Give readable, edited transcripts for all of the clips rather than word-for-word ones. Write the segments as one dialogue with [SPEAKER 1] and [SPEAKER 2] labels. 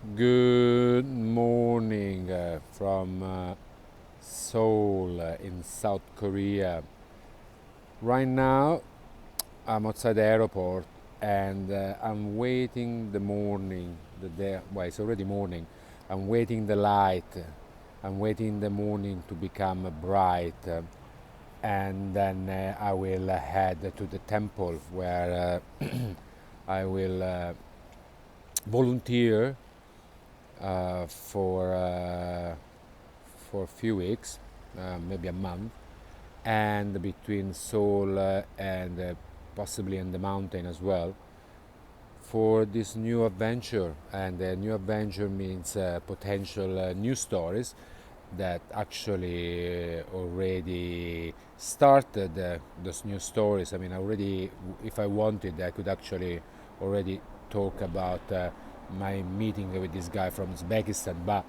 [SPEAKER 1] Good morning from Seoul in South Korea. Right now, I'm outside the airport and I'm waiting the morning. Well, it's already morning. I'm waiting the light. I'm waiting the morning to become bright, and then I will head to the temple where I will volunteer for a few weeks, maybe a month, and between Seoul and possibly in the mountain as well, for this new adventure. And the new adventure means potential new stories that actually already started. Those new stories, I mean, already, if I wanted, I could actually already talk about my meeting with this guy from Uzbekistan, but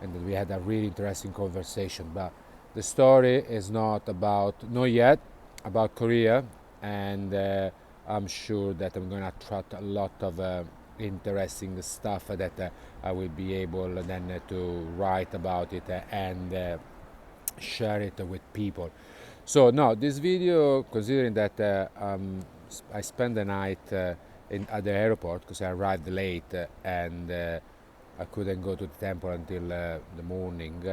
[SPEAKER 1] and we had a really interesting conversation. But the story is not yet about Korea, and I'm sure that I'm going to attract a lot of interesting stuff that I will be able then to write about it and share it with people. So no, this video, considering that I spent the night at the airport because I arrived late and I couldn't go to the temple until the morning.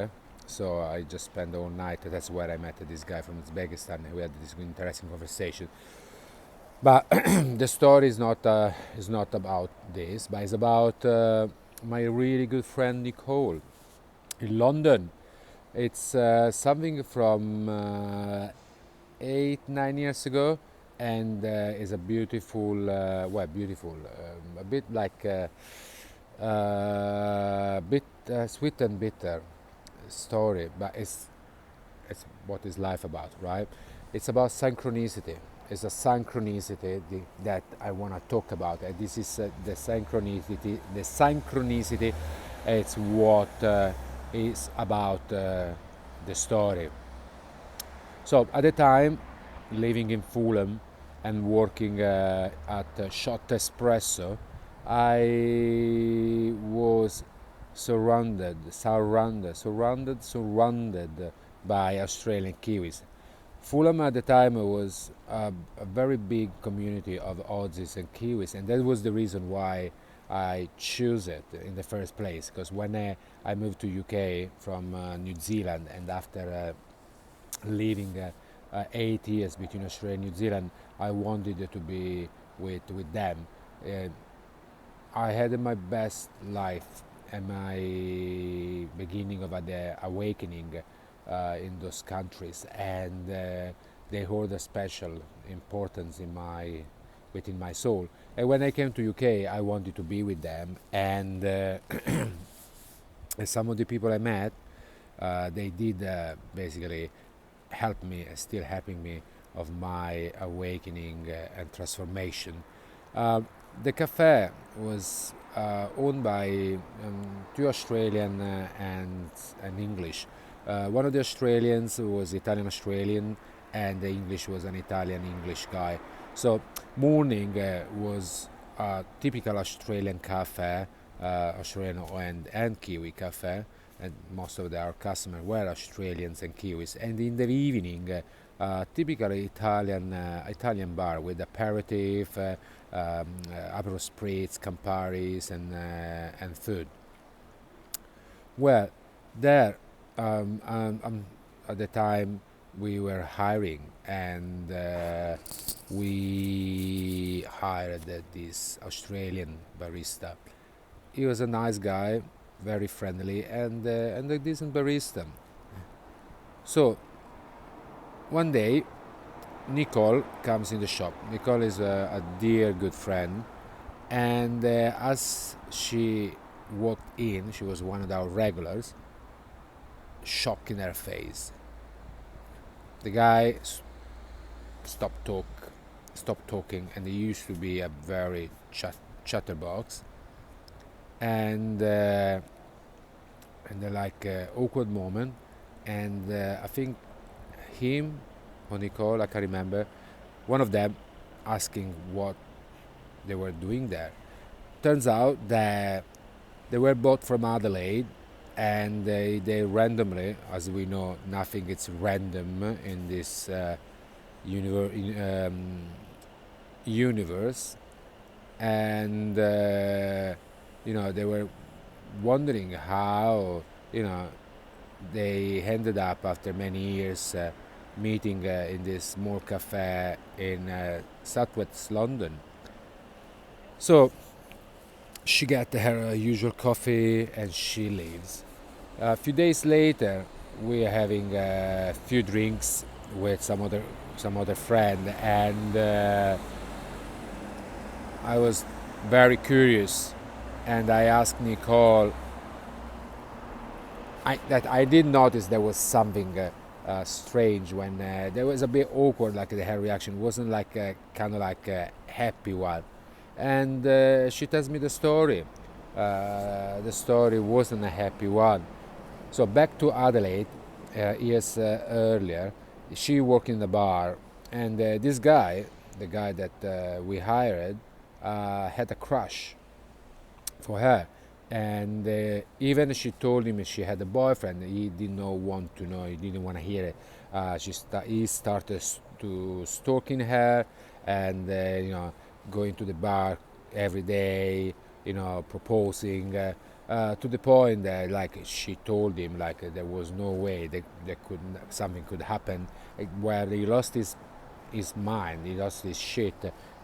[SPEAKER 1] So I just spent the whole night. That's where I met this guy from Uzbekistan, and we had this interesting conversation. But the story is not about this, but it's about my really good friend Nicole in London. It's something from 8, 9 years ago, and is a beautiful, beautiful, a bit like bit sweet and bitter story, but it's what is life about, right? It's about synchronicity. It's a synchronicity that I want to talk about. And this is the synchronicity. The synchronicity, it's what is about the story. So at the time, living in Fulham and working at Shot Espresso, I was surrounded by Australian Kiwis. Fulham at the time was a very big community of Aussies and Kiwis, and that was the reason why I chose it in the first place. Because when I moved to UK from New Zealand, and after living 8 years between Australia and New Zealand, I wanted to be with them. Uh, I had my best life and my beginning of the awakening in those countries, and they hold a special importance within my soul. And when I came to UK, I wanted to be with them, and some of the people I met, they did basically help me, still helping me of my awakening and transformation. Uh, the cafe was owned by two Australian and English. One of the Australians was Italian Australian, and the English was an Italian English guy. So morning was a typical Australian cafe, Australian and Kiwi cafe, and most of our customers were Australians and Kiwis. And in the evening, typically Italian bar with aperitif, Aperol spritz, Camparis, and food. Well, there at the time we were hiring, and we hired this Australian barista. He was a nice guy, very friendly, and a decent barista. So one day, Nicole comes in the shop. Nicole is a dear good friend, and as she walked in, she was one of our regulars. Shock in her face. The guy stopped stopped talking, and he used to be a very chatterbox, and like awkward moment, and I think him or Nicole, I can't remember, one of them asking what they were doing there. Turns out that They were both from Adelaide, and they randomly, as we know, nothing is random in this universe, and they were wondering how they ended up after many years meeting in this small cafe in southwest London. So she got her usual coffee and she leaves. A few days later, we are having a few drinks with some other friend, and I was very curious, and I asked Nicole. I did notice there was something strange when there was a bit awkward, like her reaction wasn't like kind of like a happy one, and she tells me the story. The story wasn't a happy one. So back to Adelaide, years earlier, she worked in the bar, and this guy, the guy that we hired, had a crush for her, and even she told him she had a boyfriend. He did not want to know. He didn't want to hear it. He started to stalking her, and going to the bar every day. Proposing. To the point that like she told him like there was no way that something could happen, where he lost his mind, he lost his shit.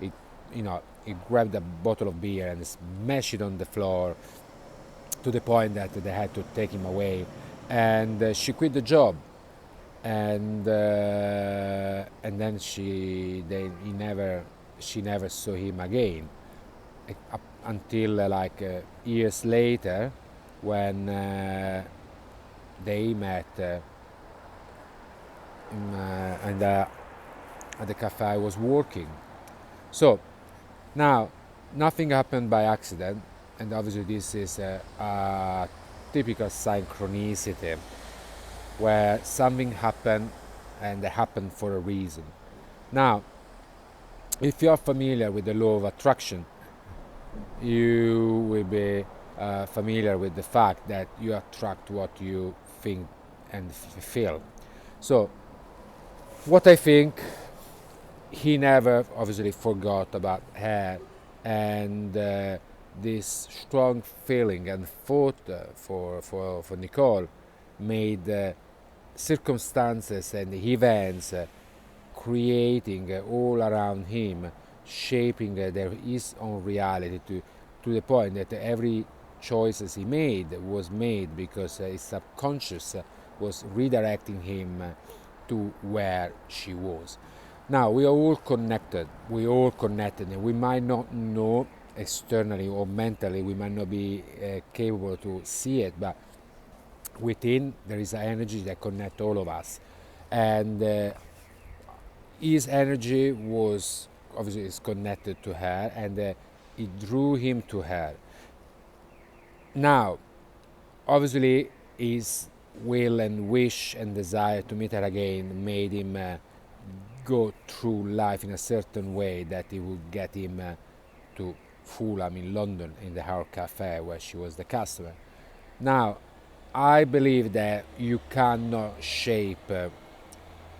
[SPEAKER 1] He, he grabbed a bottle of beer and smashed it on the floor, to the point that they had to take him away, and she quit the job, and then she never saw him again, up until years later, when they met and at the cafe I was working. So now, nothing happened by accident, and obviously this is a typical synchronicity, where something happened and it happened for a reason. Now, if you're familiar with the law of attraction, you will be familiar with the fact that you attract what you think and feel. So, what I think, he never obviously forgot about her, and this strong feeling and thought for Nicole made circumstances and events creating all around him, shaping his own reality to the point that every choices he made was made because his subconscious was redirecting him to where she was. Now we are all connected. And we might not know externally or mentally. We might not be capable to see it, but within there is an energy that connects all of us, and his energy was obviously is connected to her, and it drew him to her. Now, obviously, his will and wish and desire to meet her again made him go through life in a certain way that it would get him to Fulham in London, in the Hour Cafe where she was the customer. Now, I believe that you cannot shape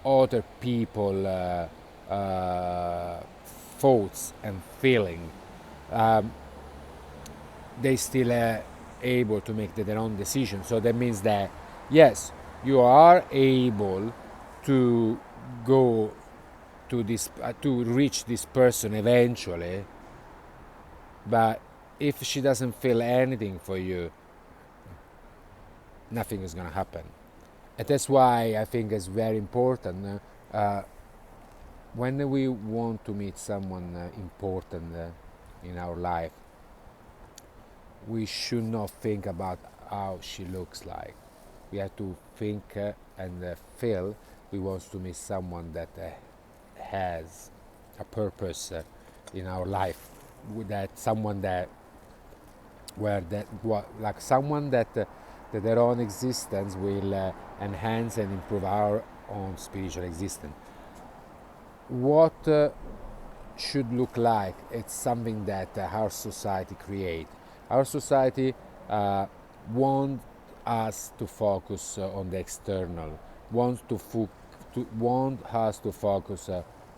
[SPEAKER 1] other people thoughts and feeling. They still able to make their own decision. So that means that yes, you are able to go to this to reach this person eventually, but if she doesn't feel anything for you, nothing is going to happen. And that's why I think it's very important when we want to meet someone important in our life, we should not think about how she looks like. We have to think and feel we want to meet someone that has a purpose in our life. That someone that where that what like someone that their own existence will enhance and improve our own spiritual existence. What should look like? It's something that our society create. Our society uh, want us to focus on the external, want us to focus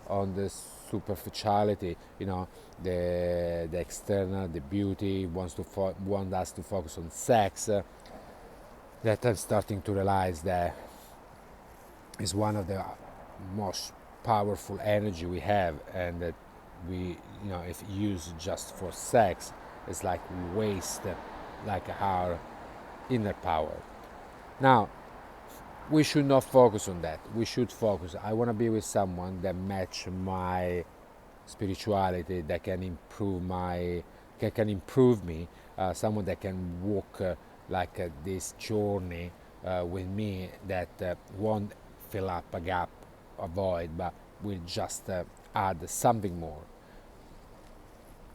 [SPEAKER 1] on the superficiality, the external, the beauty, want us to focus on sex. That I'm starting to realize that is one of the most powerful energy we have, and that we, if used just for sex, it's like we waste like our inner power. Now, we should not focus on that. We should focus, I want to be with someone that match my spirituality, that can improve me, someone that can walk this journey with me, that won't fill up a gap, a void, but will just add something more.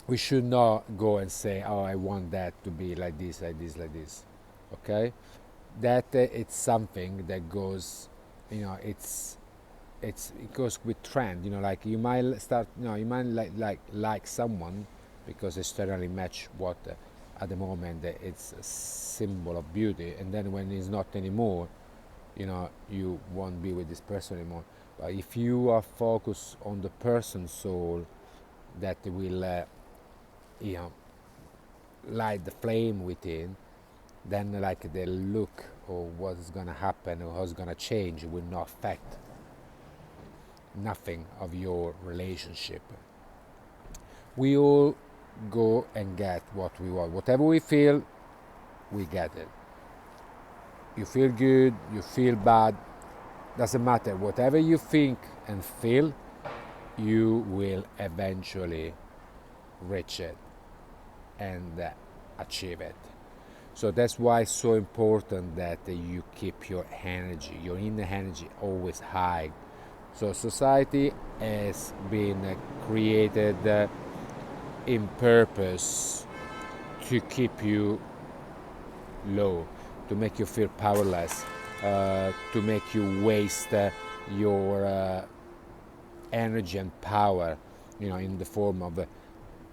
[SPEAKER 1] We should not go and say, oh, I want that to be like this, like this, like this. Okay, that it's something that goes, it goes with trend. Like you might start, you might like someone because externally match what at the moment it's a symbol of beauty, and then when it's not anymore, you won't be with this person anymore. But if you are focused on the person's soul, that will you know light the flame within, then like the look or what's gonna happen or what's gonna change will not affect nothing of your relationship. We all go and get what we want. Whatever we feel, we get it. You feel good, you feel bad, doesn't matter. Whatever you think and feel, you will eventually reach it and achieve it. So that's why it's so important that you keep your energy, your inner energy, always high. So society has been created in purpose to keep you low, to make you feel powerless, to make you waste your energy and power, in the form of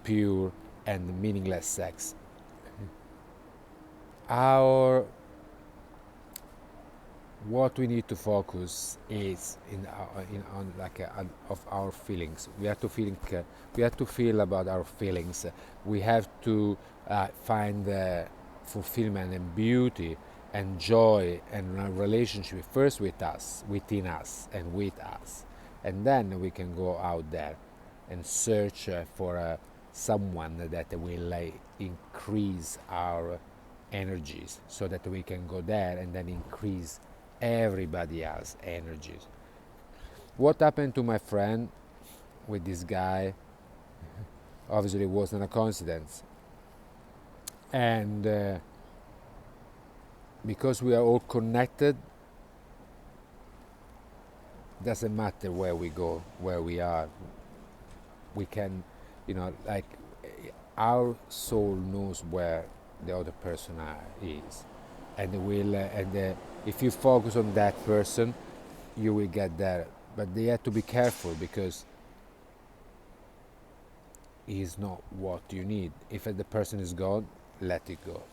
[SPEAKER 1] pure and meaningless sex. Our What we need to focus is on of our feelings. We have to feel about our feelings. We have to find fulfillment and beauty and joy and a relationship first with us, within us, and with us, and then we can go out there and search for someone that will increase our energies, so that we can go there and then increase everybody else's energies. What happened to my friend with this guy obviously wasn't a coincidence, and because we are all connected, doesn't matter where we go, where we are, we can, like our soul knows where the other person is, and if you focus on that person, you will get there. But they have to be careful, because he's not what you need. If the person is gone, let it go.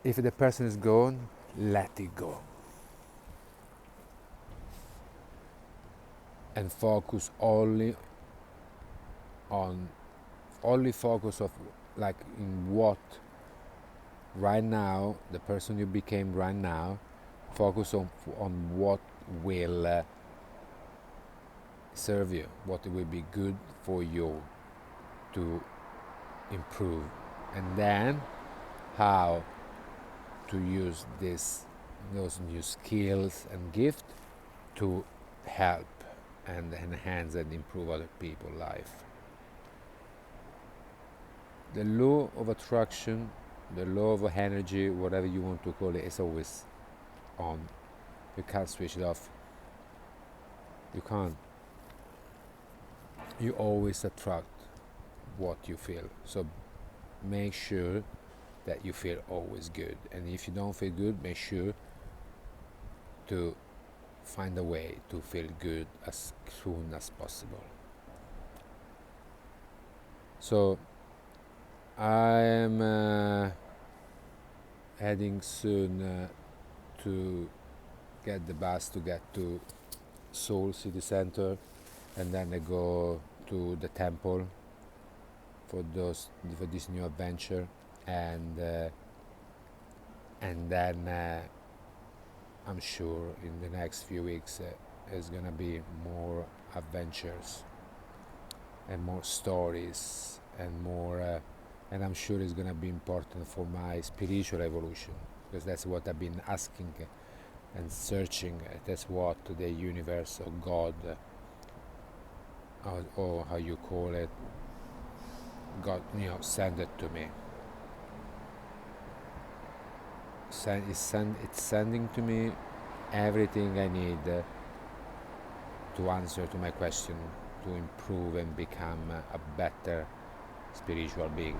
[SPEAKER 1] If the person is gone, let it go, and focus only focus of like in what right now, the person you became right now. Focus on what will serve you, what will be good for you to improve, and then how to use those new skills and gift to help and enhance and improve other people's life. The law of attraction, the law of energy, whatever you want to call it, is always on. You can't switch it off. You can't. You always attract what you feel. So make sure that you feel always good. And if you don't feel good, make sure to find a way to feel good as soon as possible. So I am heading soon to get the bus to get to Seoul city center, and then I go to the temple for this new adventure, and then I'm sure in the next few weeks there's gonna be more adventures and more stories and more and I'm sure it's gonna be important for my spiritual evolution, because that's what I've been asking and searching. That's what the universe or God, or how you call it, God, send it to me. It's sending to me everything I need to answer to my question, to improve and become a better spiritual being.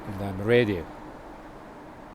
[SPEAKER 1] And I'm ready.